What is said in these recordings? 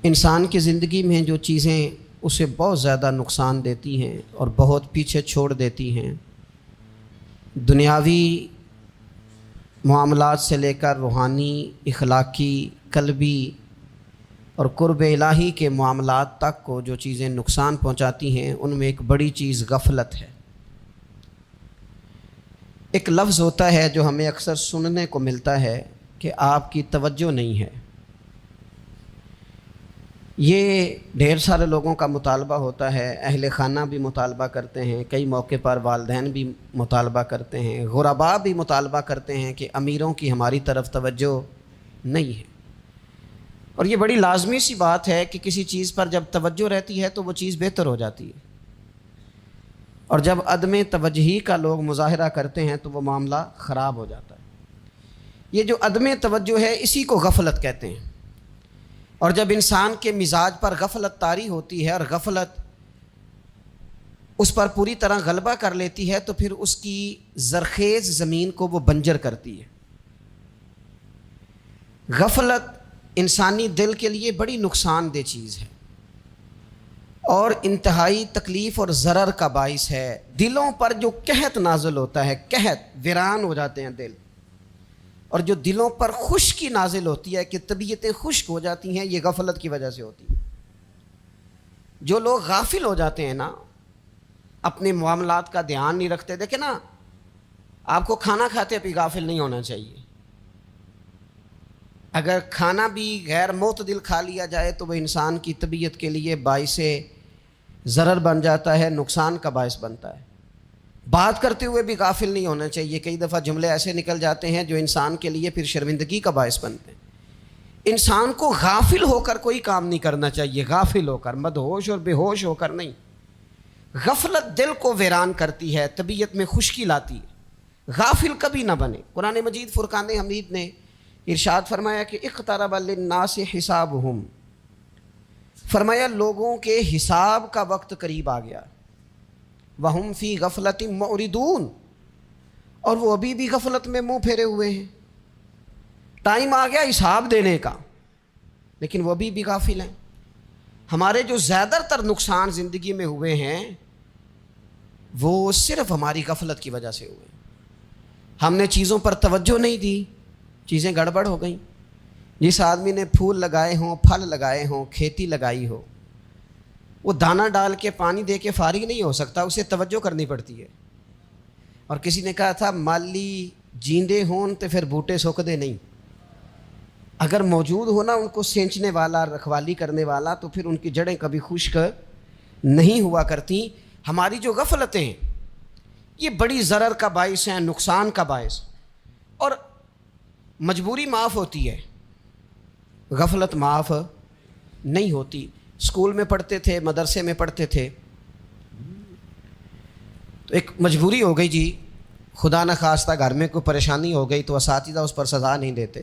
انسان کی زندگی میں جو چیزیں اسے بہت زیادہ نقصان دیتی ہیں اور بہت پیچھے چھوڑ دیتی ہیں، دنیاوی معاملات سے لے کر روحانی، اخلاقی، قلبی اور قرب الہی کے معاملات تک کو جو چیزیں نقصان پہنچاتی ہیں، ان میں ایک بڑی چیز غفلت ہے۔ ایک لفظ ہوتا ہے جو ہمیں اکثر سننے کو ملتا ہے کہ آپ کی توجہ نہیں ہے۔ یہ ڈھیر سارے لوگوں کا مطالبہ ہوتا ہے، اہل خانہ بھی مطالبہ کرتے ہیں، کئی موقع پر والدین بھی مطالبہ کرتے ہیں، غرباء بھی مطالبہ کرتے ہیں کہ امیروں کی ہماری طرف توجہ نہیں ہے۔ اور یہ بڑی لازمی سی بات ہے کہ کسی چیز پر جب توجہ رہتی ہے تو وہ چیز بہتر ہو جاتی ہے، اور جب عدم توجہی کا لوگ مظاہرہ کرتے ہیں تو وہ معاملہ خراب ہو جاتا ہے۔ یہ جو عدم توجہ ہے اسی کو غفلت کہتے ہیں، اور جب انسان کے مزاج پر غفلت طاری ہوتی ہے اور غفلت اس پر پوری طرح غلبہ کر لیتی ہے تو پھر اس کی زرخیز زمین کو وہ بنجر کرتی ہے۔ غفلت انسانی دل کے لیے بڑی نقصان دہ چیز ہے اور انتہائی تکلیف اور ضرر کا باعث ہے۔ دلوں پر جو قحط نازل ہوتا ہے، قحط، ویران ہو جاتے ہیں دل، اور جو دلوں پر خشکی نازل ہوتی ہے کہ طبیعتیں خشک ہو جاتی ہیں، یہ غفلت کی وجہ سے ہوتی ہے۔ جو لوگ غافل ہو جاتے ہیں نا، اپنے معاملات کا دھیان نہیں رکھتے، دیکھیں نا، آپ کو کھانا کھاتے بھی غافل نہیں ہونا چاہیے۔ اگر کھانا بھی غیر معتدل کھا لیا جائے تو وہ انسان کی طبیعت کے لیے باعث ضرر بن جاتا ہے، نقصان کا باعث بنتا ہے۔ بات کرتے ہوئے بھی غافل نہیں ہونا چاہیے، کئی دفعہ جملے ایسے نکل جاتے ہیں جو انسان کے لیے پھر شرمندگی کا باعث بنتے ہیں۔ انسان کو غافل ہو کر کوئی کام نہیں کرنا چاہیے، غافل ہو کر، مدہوش اور بے ہوش ہو کر نہیں۔ غفلت دل کو ویران کرتی ہے، طبیعت میں خشکی لاتی ہے۔ غافل کبھی نہ بنے۔ قرآن مجید فرقان حمید نے ارشاد فرمایا کہ اقترب للناس حسابہم، فرمایا لوگوں کے حساب کا وقت قریب آ گیا۔ وَهُمْ فِي غَفْلَةٍ مُعْرِضُونَ، اور وہ ابھی بھی غفلت میں منہ پھیرے ہوئے ہیں۔ ٹائم آ گیا حساب دینے کا، لیکن وہ ابھی بھی غافل ہیں۔ ہمارے جو زیادہ تر نقصان زندگی میں ہوئے ہیں وہ صرف ہماری غفلت کی وجہ سے ہوئے۔ ہم نے چیزوں پر توجہ نہیں دی، چیزیں گڑبڑ ہو گئیں۔ جس آدمی نے پھول لگائے ہوں، پھل لگائے ہوں، کھیتی لگائی ہو، وہ دانہ ڈال کے پانی دے کے فارغ نہیں ہو سکتا، اسے توجہ کرنی پڑتی ہے۔ اور کسی نے کہا تھا مالی جیندے ہون تو پھر بوٹے سکدے نہیں۔ اگر موجود ہونا ان کو سینچنے والا، رکھوالی کرنے والا، تو پھر ان کی جڑیں کبھی خشک نہیں ہوا کرتی۔ ہماری جو غفلتیں ہیں یہ بڑی ضرر کا باعث ہیں، نقصان کا باعث۔ اور مجبوری معاف ہوتی ہے، غفلت معاف نہیں ہوتی۔ اسکول میں پڑھتے تھے، مدرسے میں پڑھتے تھے، تو ایک مجبوری ہو گئی جی، خدا نہ خواستہ گھر میں کوئی پریشانی ہو گئی تو اساتذہ اس پر سزا نہیں دیتے۔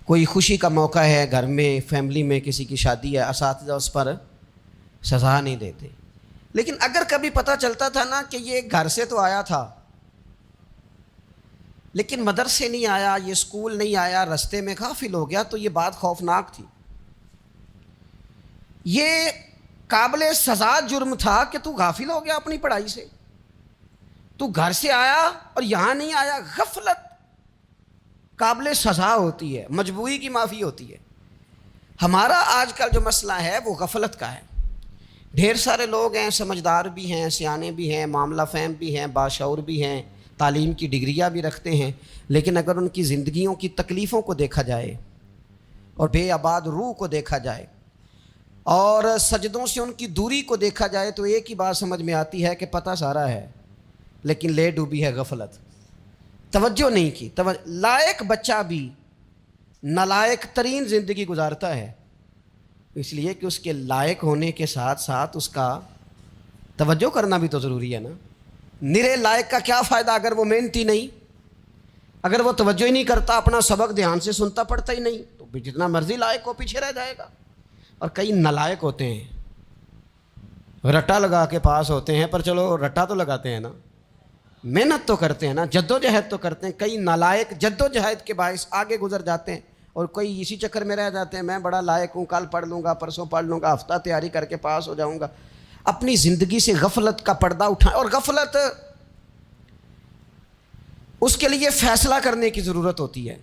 کوئی خوشی کا موقع ہے گھر میں، فیملی میں کسی کی شادی ہے، اساتذہ اس پر سزا نہیں دیتے۔ لیکن اگر کبھی پتہ چلتا تھا نا کہ یہ گھر سے تو آیا تھا لیکن مدرسے نہیں آیا، یہ اسکول نہیں آیا، رستے میں غافل ہو گیا، تو یہ بات خوفناک تھی۔ یہ قابل سزا جرم تھا کہ تو غافل ہو گیا اپنی پڑھائی سے، تو گھر سے آیا اور یہاں نہیں آیا۔ غفلت قابل سزا ہوتی ہے، مجبوری کی معافی ہوتی ہے۔ ہمارا آج کل جو مسئلہ ہے وہ غفلت کا ہے۔ ڈھیر سارے لوگ ہیں، سمجھدار بھی ہیں، سیانے بھی ہیں، معاملہ فہم بھی ہیں، باشعور بھی ہیں، تعلیم کی ڈگریاں بھی رکھتے ہیں، لیکن اگر ان کی زندگیوں کی تکلیفوں کو دیکھا جائے اور بے آباد روح کو دیکھا جائے اور سجدوں سے ان کی دوری کو دیکھا جائے تو ایک ہی بات سمجھ میں آتی ہے کہ پتہ سارا ہے لیکن لے ڈوبی ہے غفلت، توجہ نہیں کی۔ لائق بچہ بھی نالائق ترین زندگی گزارتا ہے، اس لیے کہ اس کے لائق ہونے کے ساتھ ساتھ اس کا توجہ کرنا بھی تو ضروری ہے نا۔ نرے لائق کا کیا فائدہ اگر وہ محنتی نہیں، اگر وہ توجہ ہی نہیں کرتا، اپنا سبق دھیان سے سنتا پڑھتا ہی نہیں، تو بھی جتنا مرضی لائق ہو پیچھے رہ جائے گا۔ اور کئی نالائق ہوتے ہیں، رٹا لگا کے پاس ہوتے ہیں، پر چلو رٹا تو لگاتے ہیں نا، محنت تو کرتے ہیں نا، جد و جہد تو کرتے ہیں۔ کئی نالائق جد و جہد کے باعث آگے گزر جاتے ہیں اور کوئی اسی چکر میں رہ جاتے ہیں میں بڑا لائق ہوں، کل پڑھ لوں گا، پرسوں پڑھ لوں گا، ہفتہ تیاری کر کے پاس ہو جاؤں گا۔ اپنی زندگی سے غفلت کا پردہ اٹھائیں، اور غفلت اس کے لیے فیصلہ کرنے کی ضرورت ہوتی ہے،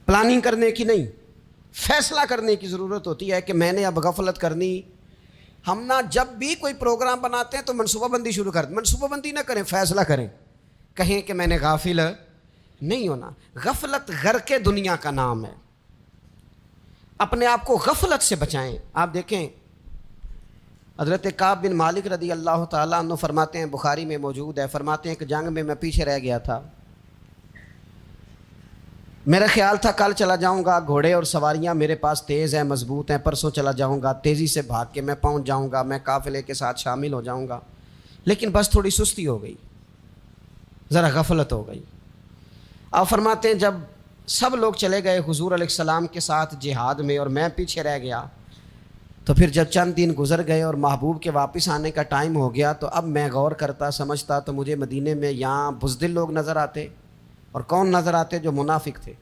پلاننگ کرنے کی نہیں، فیصلہ کرنے کی ضرورت ہوتی ہے کہ میں نے اب غفلت کرنی۔ ہم نہ جب بھی کوئی پروگرام بناتے ہیں تو منصوبہ بندی شروع کر دیں، منصوبہ بندی نہ کریں، فیصلہ کریں، کہیں کہ میں نے غافل نہیں ہونا۔ غفلت غرق دنیا کا نام ہے، اپنے آپ کو غفلت سے بچائیں۔ آپ دیکھیں حضرت کعب بن مالک رضی اللہ تعالیٰ عنہ فرماتے ہیں، بخاری میں موجود ہے، فرماتے ہیں کہ جنگ میں پیچھے رہ گیا تھا، میرا خیال تھا کل چلا جاؤں گا، گھوڑے اور سواریاں میرے پاس تیز ہیں، مضبوط ہیں، پرسوں چلا جاؤں گا، تیزی سے بھاگ کے میں پہنچ جاؤں گا، میں قافلے کے ساتھ شامل ہو جاؤں گا، لیکن بس تھوڑی سستی ہو گئی، ذرا غفلت ہو گئی۔ آپ فرماتے ہیں جب سب لوگ چلے گئے حضور علیہ السلام کے ساتھ جہاد میں اور میں پیچھے رہ گیا، تو پھر جب چند دن گزر گئے اور محبوب کے واپس آنے کا ٹائم ہو گیا، تو اب میں غور کرتا سمجھتا تو مجھے مدینے میں یہاں بزدل لوگ نظر آتے، اور کون نظر آتے؟ جو منافق تھے،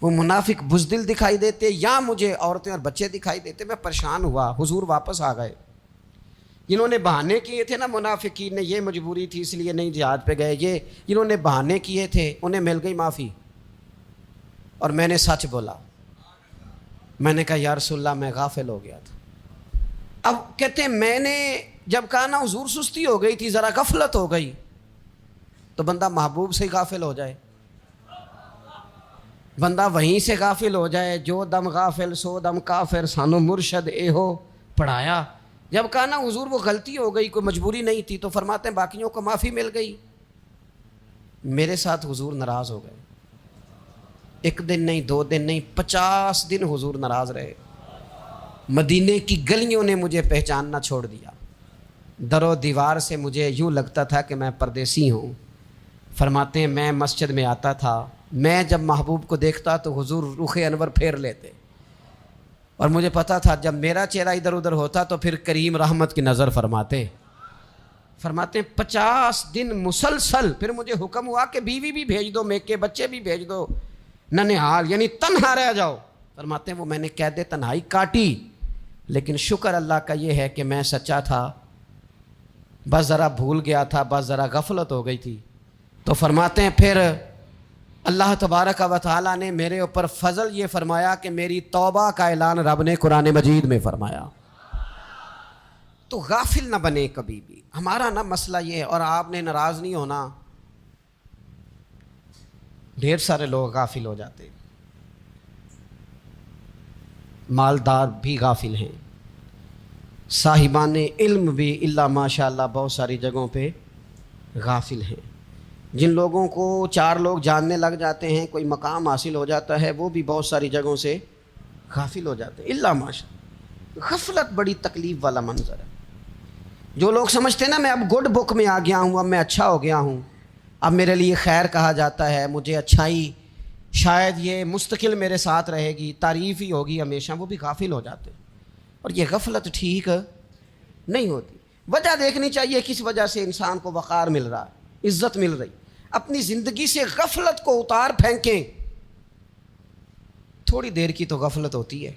وہ منافق بزدل دکھائی دیتے، یا مجھے عورتیں اور بچے دکھائی دیتے۔ میں پریشان ہوا، حضور واپس آ گئے، جنہوں نے بہانے کیے تھے نا منافقین نے، یہ مجبوری تھی اس لیے نہیں جہاد پہ گئے، یہ جنہوں نے بہانے کیے تھے انہیں مل گئی معافی، اور میں نے سچ بولا، میں نے کہا یا رسول اللہ میں غافل ہو گیا تھا۔ اب کہتے ہیں میں نے جب کہا نا حضور سستی ہو گئی تھی، ذرا غفلت ہو گئی، تو بندہ محبوب سے غافل ہو جائے، بندہ وہیں سے غافل ہو جائے، جو دم غافل سو دم کافر، سانو مرشد اے ہو پڑھایا۔ جب کہا نا حضور وہ غلطی ہو گئی، کوئی مجبوری نہیں تھی، تو فرماتے ہیں باقیوں کو معافی مل گئی، میرے ساتھ حضور ناراض ہو گئے، ایک دن نہیں، 2 دن نہیں، 50 دن حضور ناراض رہے۔ مدینے کی گلیوں نے مجھے پہچاننا چھوڑ دیا، در و دیوار سے مجھے یوں لگتا تھا کہ میں پردیسی ہوں۔ فرماتے ہیں میں مسجد میں آتا تھا، میں جب محبوب کو دیکھتا تو حضور رخ انور پھیر لیتے، اور مجھے پتا تھا جب میرا چہرہ ادھر ادھر ہوتا تو پھر کریم رحمت کی نظر فرماتے ہیں 50 دن مسلسل۔ پھر مجھے حکم ہوا کہ بیوی بھی بھیج دو، میکے بچے بھی بھیج دو، ننھال یعنی تنہا رہ جاؤ۔ فرماتے ہیں وہ میں نے قید تنہائی کاٹی، لیکن شکر اللہ کا یہ ہے کہ میں سچا تھا، بس ذرا بھول گیا تھا، بس ذرا غفلت ہو گئی تھی۔ تو فرماتے ہیں پھر اللہ تبارک و تعالیٰ نے میرے اوپر فضل یہ فرمایا کہ میری توبہ کا اعلان رب نے قرآن مجید میں فرمایا۔ تو غافل نہ بنے کبھی بھی، ہمارا نہ مسئلہ یہ ہے، اور آپ نے ناراض نہیں ہونا، ڈھیر سارے لوگ غافل ہو جاتے ہیں، مالدار بھی غافل ہیں، صاحبان علم بھی اللہ ماشاء اللہ بہت ساری جگہوں پہ غافل ہیں۔ جن لوگوں کو 4 لوگ جاننے لگ جاتے ہیں، کوئی مقام حاصل ہو جاتا ہے، وہ بھی بہت ساری جگہوں سے غافل ہو جاتے ہیں، اللہ ماشاء اللہ۔ غفلت بڑی تکلیف والا منظر ہے۔ جو لوگ سمجھتے ہیں نا میں اب گڈ بک میں آ گیا ہوں، اب میں اچھا ہو گیا ہوں، اب میرے لیے خیر کہا جاتا ہے، مجھے اچھائی شاید یہ مستقل میرے ساتھ رہے گی، تعریف ہی ہوگی ہمیشہ، وہ بھی غافل ہو جاتے ہیں، اور یہ غفلت ٹھیک نہیں ہوتی۔ وجہ دیکھنی چاہیے کس وجہ سے انسان کو وقار مل رہا ہے، عزت مل رہی۔ اپنی زندگی سے غفلت کو اتار پھینکیں۔ تھوڑی دیر کی تو غفلت ہوتی ہے،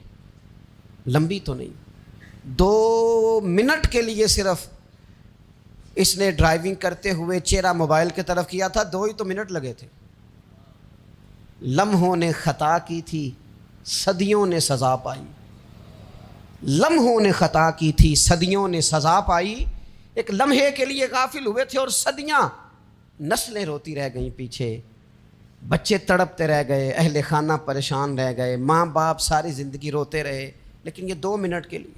لمبی تو نہیں۔ 2 منٹ کے لیے صرف اس نے ڈرائیونگ کرتے ہوئے چہرہ موبائل کی طرف کیا تھا، 2 ہی تو منٹ لگے تھے۔ لمحوں نے خطا کی تھی، صدیوں نے سزا پائی۔ لمحوں نے خطا کی تھی، صدیوں نے سزا پائی۔ ایک لمحے کے لیے غافل ہوئے تھے، اور صدیاں، نسلیں روتی رہ گئیں پیچھے، بچے تڑپتے رہ گئے، اہل خانہ پریشان رہ گئے، ماں باپ ساری زندگی روتے رہے، لیکن یہ 2 منٹ کے لیے۔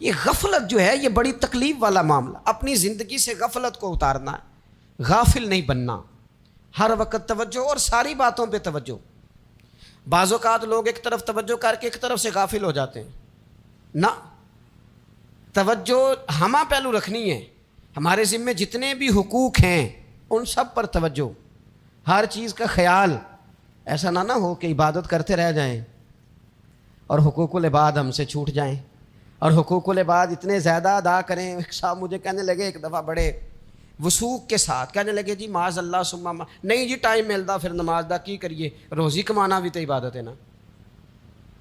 یہ غفلت جو ہے یہ بڑی تکلیف والا معاملہ۔ اپنی زندگی سے غفلت کو اتارنا ہے، غافل نہیں بننا، ہر وقت توجہ، اور ساری باتوں پہ توجہ۔ بعض اوقات لوگ ایک طرف توجہ کر کے ایک طرف سے غافل ہو جاتے ہیں، نہ، توجہ ہمہ پہلو رکھنی ہے۔ ہمارے ذمے جتنے بھی حقوق ہیں ان سب پر توجہ، ہر چیز کا خیال، ایسا نہ ہو کہ عبادت کرتے رہ جائیں اور حقوق العباد ہم سے چھوٹ جائیں، اور حقوق العباد اتنے زیادہ ادا کریں۔ صاحب مجھے کہنے لگے ایک دفعہ بڑے وسوق کے ساتھ کہنے لگے جی معاذ اللہ سما نہیں جی ٹائم ملتا پھر نماز دا کی کریے، روزی کمانا بھی تو عبادت ہے نا۔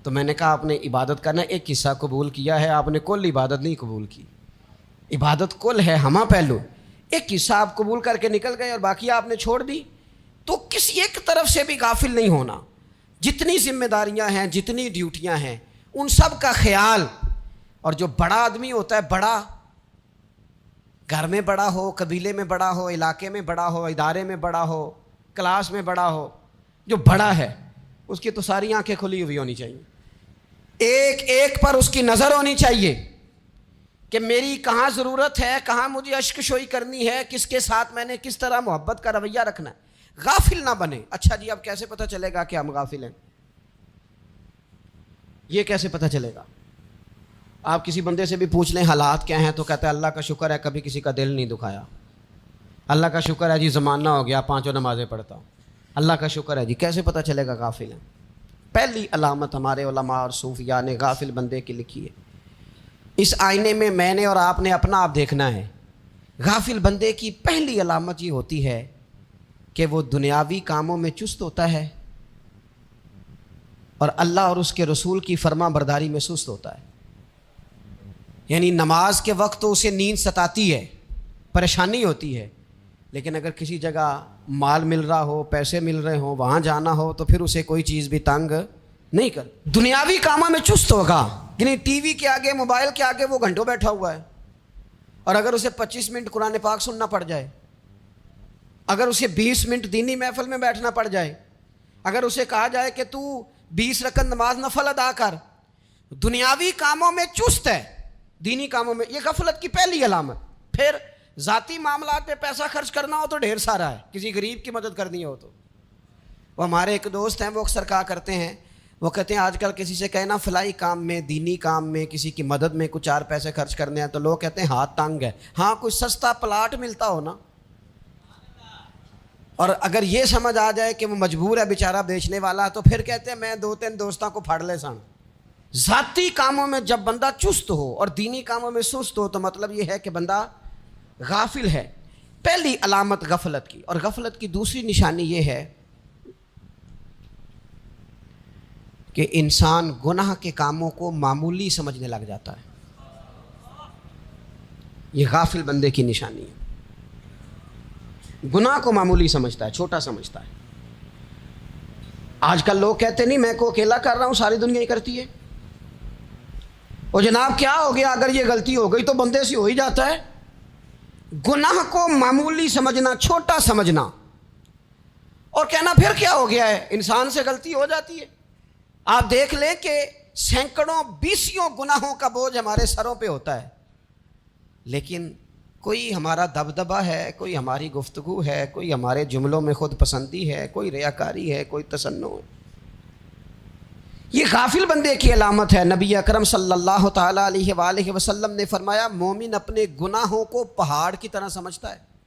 تو میں نے کہا آپ نے عبادت کرنا ایک حصہ قبول کیا ہے، آپ نے کل عبادت نہیں قبول کی۔ عبادت کل ہے ہمہ پہلو، ایک حصہ آپ قبول کر کے نکل گئے اور باقی آپ نے چھوڑ دی۔ تو کسی ایک طرف سے بھی غافل نہیں ہونا، جتنی ذمہ داریاں ہیں، جتنی ڈیوٹیاں ہیں، ان سب کا خیال۔ اور جو بڑا آدمی ہوتا ہے، بڑا گھر میں بڑا ہو، قبیلے میں بڑا ہو، علاقے میں بڑا ہو، ادارے میں بڑا ہو، کلاس میں بڑا ہو، جو بڑا ہے اس کی تو ساری آنکھیں کھلی ہوئی ہونی چاہیے، ایک ایک پر اس کی نظر ہونی چاہیے کہ میری کہاں ضرورت ہے، کہاں مجھے اشک شوئی کرنی ہے، کس کے ساتھ میں نے کس طرح محبت کا رویہ رکھنا ہے، غافل نہ بنے۔ اچھا جی اب کیسے پتہ چلے گا کہ ہم غافل ہیں؟ یہ کیسے پتہ چلے گا؟ آپ کسی بندے سے بھی پوچھ لیں حالات کیا ہیں تو کہتا ہے اللہ کا شکر ہے کبھی کسی کا دل نہیں دکھایا، اللہ کا شکر ہے جی زمانہ ہو گیا 5 نمازیں پڑھتا ہوں، اللہ کا شکر ہے جی۔ کیسے پتہ چلے گا غافل ہیں؟ پہلی علامت ہمارے علماء اور صوفیاء نے غافل بندے کی لکھی ہے، اس آئینے میں نے اور آپ نے اپنا آپ دیکھنا ہے۔ غافل بندے کی پہلی علامت یہ ہوتی ہے کہ وہ دنیاوی کاموں میں چست ہوتا ہے اور اللہ اور اس کے رسول کی فرما برداری میں سست ہوتا ہے۔ یعنی نماز کے وقت تو اسے نیند ستاتی ہے، پریشانی ہوتی ہے، لیکن اگر کسی جگہ مال مل رہا ہو، پیسے مل رہے ہوں، وہاں جانا ہو تو پھر اسے کوئی چیز بھی تنگ نہیں کر۔ دنیاوی کاموں میں چست ہوگا، یعنی ٹی وی کے آگے، موبائل کے آگے وہ گھنٹوں بیٹھا ہوا ہے، اور اگر اسے 25 منٹ قرآن پاک سننا پڑ جائے، اگر اسے 20 منٹ دینی محفل میں بیٹھنا پڑ جائے، اگر اسے کہا جائے کہ تو 20 رکعت نماز نفل ادا کر، دنیاوی کاموں میں چست ہے، دینی کاموں میں، یہ غفلت کی پہلی علامت۔ پھر ذاتی معاملات پہ پیسہ خرچ کرنا ہو تو ڈھیر سارا ہے، کسی غریب کی مدد کرنی ہو تو۔ وہ ہمارے ایک دوست ہیں، وہ اکثر کہا کرتے ہیں، وہ کہتے ہیں آج کل کسی سے کہنا فلائی کام میں، دینی کام میں کسی کی مدد میں کچھ 4 پیسے خرچ کرنے ہیں تو لوگ کہتے ہیں ہاتھ تنگ ہے۔ ہاں کوئی سستا پلاٹ ملتا ہو نا، اور اگر یہ سمجھ آ جائے کہ وہ مجبور ہے بیچارہ بیچنے والا، تو پھر کہتے ہیں میں 2-3 دوستوں کو پھاڑ لے سن۔ ذاتی کاموں میں جب بندہ چست ہو اور دینی کاموں میں سست ہو تو مطلب یہ ہے کہ بندہ غافل ہے، پہلی علامت غفلت کی۔ اور غفلت کی دوسری نشانی یہ ہے کہ انسان گناہ کے کاموں کو معمولی سمجھنے لگ جاتا ہے، یہ غافل بندے کی نشانی ہے، گناہ کو معمولی سمجھتا ہے، چھوٹا سمجھتا ہے۔ آج کل لوگ کہتے نہیں میں کو اکیلا کر رہا ہوں، ساری دنیا ہی کرتی ہے، اور جناب کیا ہو گیا اگر یہ غلطی ہو گئی تو بندے سے ہو ہی جاتا ہے۔ گناہ کو معمولی سمجھنا، چھوٹا سمجھنا، اور کہنا پھر کیا ہو گیا ہے، انسان سے غلطی ہو جاتی ہے۔ آپ دیکھ لیں کہ سینکڑوں بیسیوں گناہوں کا بوجھ ہمارے سروں پہ ہوتا ہے، لیکن کوئی ہمارا دبدبہ ہے، کوئی ہماری گفتگو ہے، کوئی ہمارے جملوں میں خود پسندی ہے، کوئی ریاکاری ہے، کوئی تصنع ہے۔ یہ غافل بندے کی علامت ہے۔ نبی اکرم صلی اللہ تعالیٰ علیہ وآلہ وسلم نے فرمایا مومن اپنے گناہوں کو پہاڑ کی طرح سمجھتا ہے،